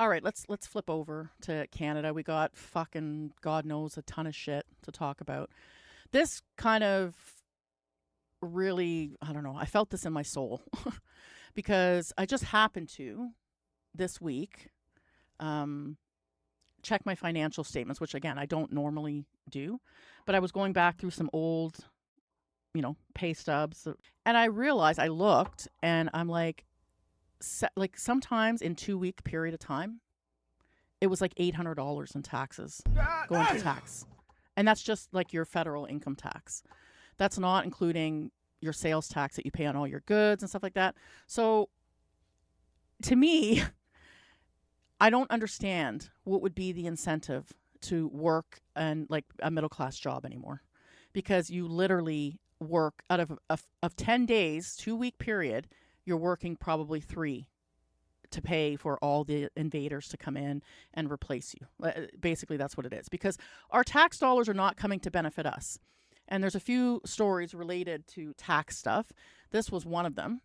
All right, let's flip over to Canada. We got fucking God knows a ton of shit to talk about. This kind of really, I don't know, I felt this in my soul because I just happened to this week um, check my financial statements, which again, I don't normally do, but I was going back through some old, pay stubs. And I realized I looked and I'm like sometimes in 2 week period of time, it was like $800 in taxes going to tax. And that's just like your federal income tax. That's not including your sales tax that you pay on all your goods and stuff like that. So to me, I don't understand what would be the incentive to work in like a middle class job anymore, because you literally work out of 10 days, 2 week period, you're working probably 3 to pay for all the invaders to come in and replace you. Basically, that's what it is, because our tax dollars are not coming to benefit us. And there's a few stories related to tax stuff. This was one of them,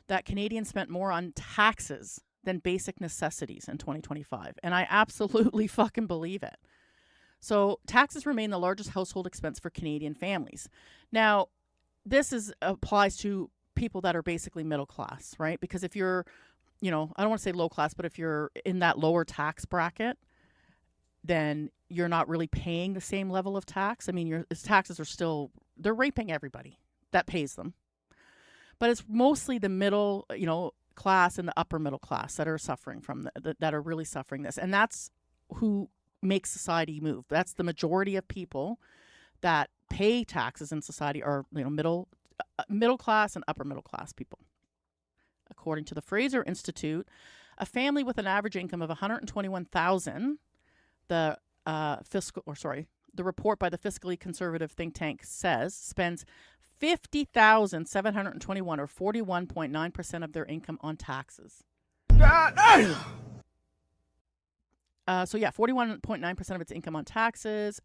that Canadians spent more on taxes than basic necessities in 2025. And I absolutely fucking believe it. So taxes remain the largest household expense for Canadian families. Now, applies to people that are basically middle class, right? Because if you're, I don't want to say low class, but if you're in that lower tax bracket, then you're not really paying the same level of tax. I mean, your taxes are still, they're raping everybody that pays them. But it's mostly the middle, class and the upper middle class that are suffering from that are really suffering this. And that's who makes society move. That's the majority of people that pay taxes in society are, middle class and upper middle class people. According to the Fraser Institute, a family with an average income of $121,000, the report by the fiscally conservative think tank says, spends $50,721 or 41.9% of their income on taxes. 41.9% of its income on taxes,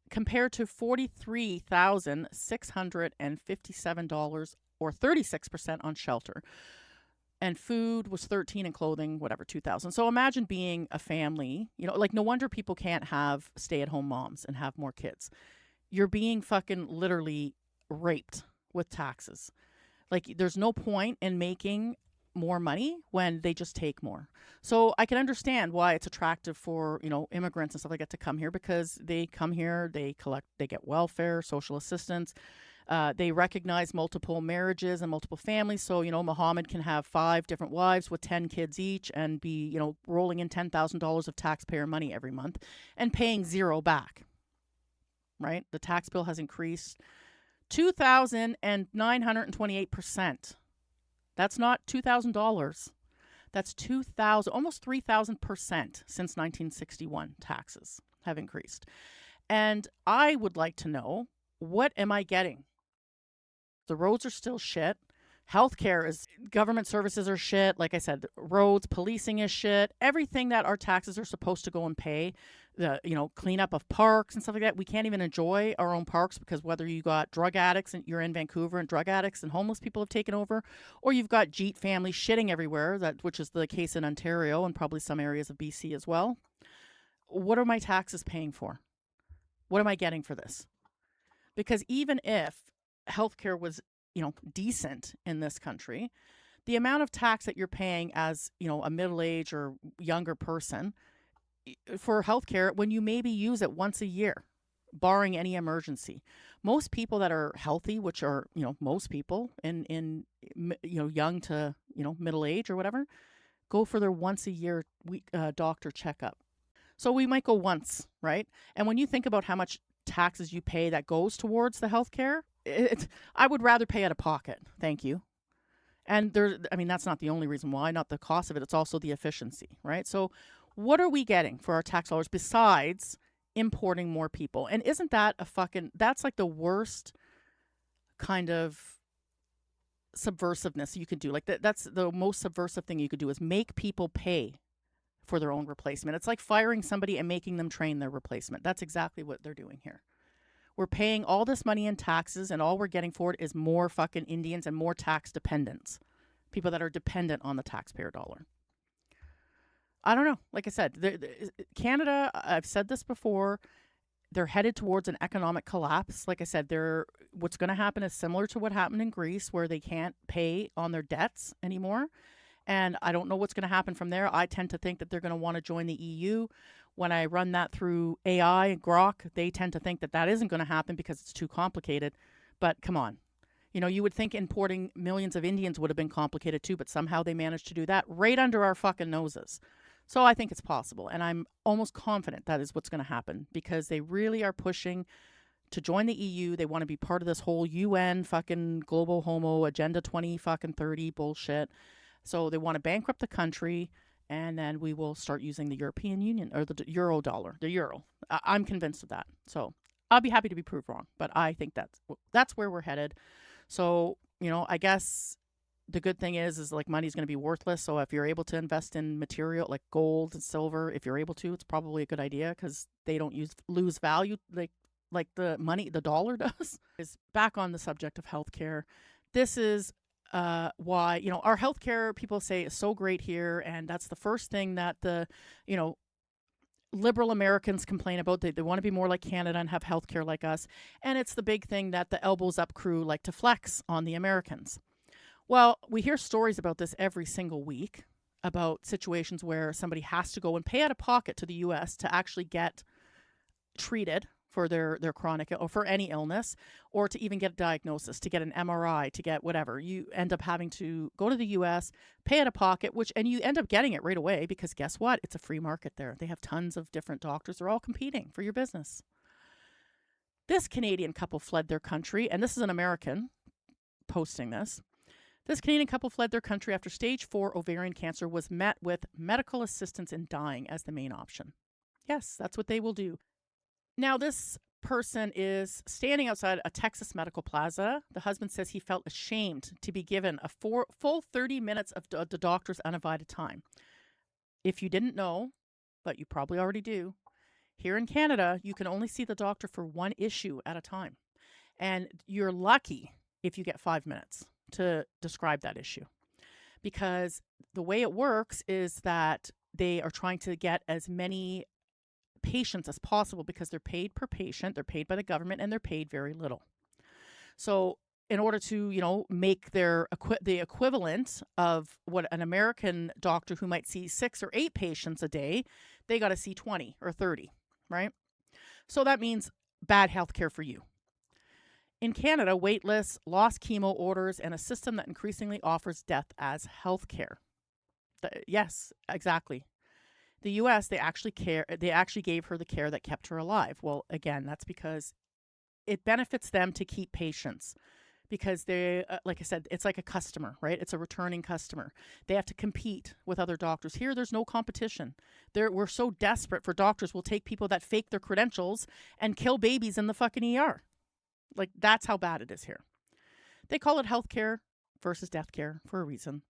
compared to $43,657 or 36% on shelter. And food was 13 and clothing, whatever, 2,000. So imagine being a family, no wonder people can't have stay-at-home moms and have more kids. You're being fucking literally raped with taxes. Like, there's no point in making more money when they just take more. So I can understand why it's attractive for, immigrants and stuff like that to come here, because they come here, they get welfare, social assistance. They recognize multiple marriages and multiple families. So, Mohammed can have 5 different wives with 10 kids each and be, rolling in $10,000 of taxpayer money every month and paying zero back, right? The tax bill has increased 2,928%. That's not $2,000. That's 2,000, almost 3,000% since 1961. Taxes have increased. And I would like to know, what am I getting? The roads are still shit. Healthcare government services are shit. Like I said, roads, policing is shit. Everything that our taxes are supposed to go and pay, the, cleanup of parks and stuff like that. We can't even enjoy our own parks, because whether you got drug addicts and you're in Vancouver and drug addicts and homeless people have taken over, or you've got Jeet families shitting everywhere, which is the case in Ontario and probably some areas of BC as well. What are my taxes paying for? What am I getting for this? Because even if healthcare was, decent in this country, the amount of tax that you're paying as, a middle-aged or younger person for healthcare, when you maybe use it once a year, barring any emergency. Most people that are healthy, which are, most people in young to, middle age or whatever, go for their once a year doctor checkup. So we might go once, right? And when you think about how much taxes you pay that goes towards the healthcare, I would rather pay out of pocket. Thank you. And that's not the only reason why, not the cost of it. It's also the efficiency, right? So what are we getting for our tax dollars besides importing more people? And isn't that that's like the worst kind of subversiveness you could do. Like that's the most subversive thing you could do, is make people pay for their own replacement. It's like firing somebody and making them train their replacement. That's exactly what they're doing here. We're paying all this money in taxes, and all we're getting for it is more fucking Indians and more tax dependents. People that are dependent on the taxpayer dollar. I don't know. Like I said, Canada, I've said this before, they're headed towards an economic collapse. Like I said, what's going to happen is similar to what happened in Greece, where they can't pay on their debts anymore. And I don't know what's going to happen from there. I tend to think that they're going to want to join the EU. When I run that through AI and Grok, they tend to think that that isn't going to happen because it's too complicated. But come on. You would think importing millions of Indians would have been complicated too, but somehow they managed to do that right under our fucking noses. So I think it's possible. And I'm almost confident that is what's going to happen because they really are pushing to join the EU. They want to be part of this whole UN fucking global homo agenda 20 fucking 30 bullshit. So they want to bankrupt the country, and then we will start using the European Union or the euro dollar, the euro. I'm convinced of that. So I'll be happy to be proved wrong, but I think that's where we're headed. So, I guess the good thing is like money's going to be worthless. So if you're able to invest in material like gold and silver, if you're able to, it's probably a good idea because they don't lose value like the money, the dollar does. Is back on the subject of healthcare. This is why, our healthcare people say is so great here. And that's the first thing that the, liberal Americans complain about. They want to be more like Canada and have healthcare like us. And it's the big thing that the elbows up crew like to flex on the Americans. Well, we hear stories about this every single week about situations where somebody has to go and pay out of pocket to the US to actually get treated for their chronic or for any illness, or to even get a diagnosis, to get an MRI, to get whatever. You end up having to go to the US, pay out of pocket, and you end up getting it right away because guess what? It's a free market there. They have tons of different doctors. They're all competing for your business. This Canadian couple fled their country, and this is an American posting this. This Canadian couple fled their country after stage 4 ovarian cancer was met with medical assistance in dying as the main option. Yes, that's what they will do. Now, this person is standing outside a Texas medical plaza. The husband says he felt ashamed to be given a full 30 minutes of the doctor's uninvited time. If you didn't know, but you probably already do, here in Canada, you can only see the doctor for one issue at a time. And you're lucky if you get 5 minutes to describe that issue. Because the way it works is that they are trying to get as many patients as possible because they're paid per patient, they're paid by the government, and they're paid very little. So in order to, make the equivalent of what an American doctor who might see 6 or 8 patients a day, they got to see 20 or 30, right? So that means bad health care for you. In Canada, wait lists, lost chemo orders, and a system that increasingly offers death as health care. Yes, exactly. The US, they actually gave her the care that kept her alive. Well, again, that's because it benefits them to keep patients because they, like I said, it's like a customer, right? It's a returning customer. They have to compete with other doctors. Here, there's no competition. We're so desperate for doctors. We'll take people that fake their credentials and kill babies in the fucking ER. Like, that's how bad it is here. They call it healthcare versus death care for a reason.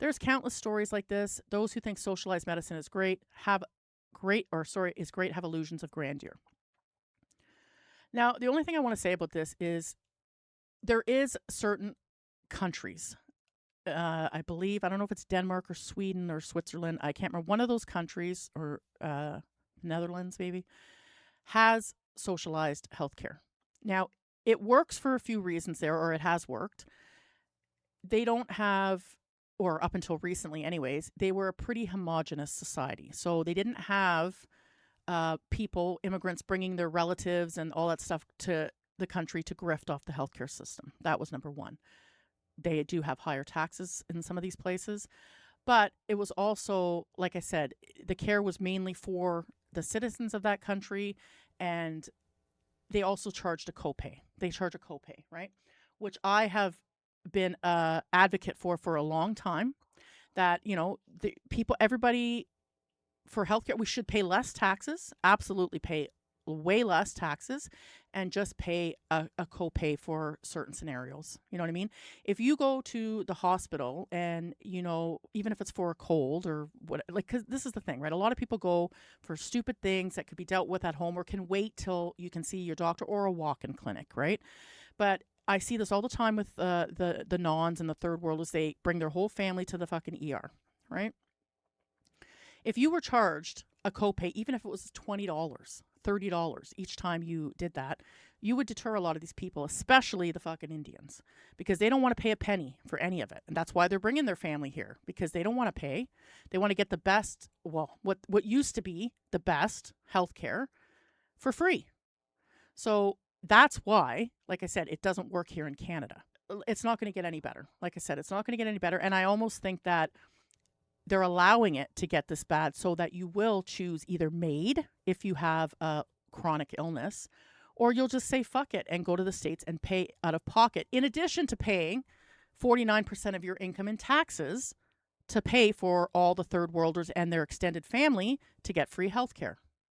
There's countless stories like this. Those who think socialized medicine is great have illusions of grandeur. Now, the only thing I want to say about this is there is certain countries, I believe, I don't know if it's Denmark or Sweden or Switzerland, I can't remember, one of those countries, or Netherlands maybe, has socialized healthcare. Now, it works for a few reasons there, or it has worked. They don't have, or up until recently anyways, they were a pretty homogenous society. So they didn't have immigrants bringing their relatives and all that stuff to the country to grift off the healthcare system. That was number one. They do have higher taxes in some of these places. But it was also, like I said, the care was mainly for the citizens of that country, and they also charged a copay. They charge a copay, right? Which I have been an advocate for a long time, that, everybody for healthcare, we should pay less taxes, absolutely pay way less taxes, and just pay a copay for certain scenarios. You know what I mean? If you go to the hospital and, even if it's for a cold or what, like, because this is the thing, right? A lot of people go for stupid things that could be dealt with at home or can wait till you can see your doctor, or a walk-in clinic, right? But I see this all the time with the nons and the third worlders. They bring their whole family to the fucking ER, right? If you were charged a copay, even if it was $20, $30 each time you did that, you would deter a lot of these people, especially the fucking Indians, because they don't want to pay a penny for any of it. And that's why they're bringing their family here, because they don't want to pay. They want to get the best, well, what used to be the best healthcare for free. So that's why, like I said, it doesn't work here in Canada. It's not going to get any better. Like I said, it's not going to get any better. And I almost think that they're allowing it to get this bad so that you will choose either MAID if you have a chronic illness, or you'll just say fuck it and go to the States and pay out of pocket, in addition to paying 49% of your income in taxes to pay for all the third worlders and their extended family to get free health care.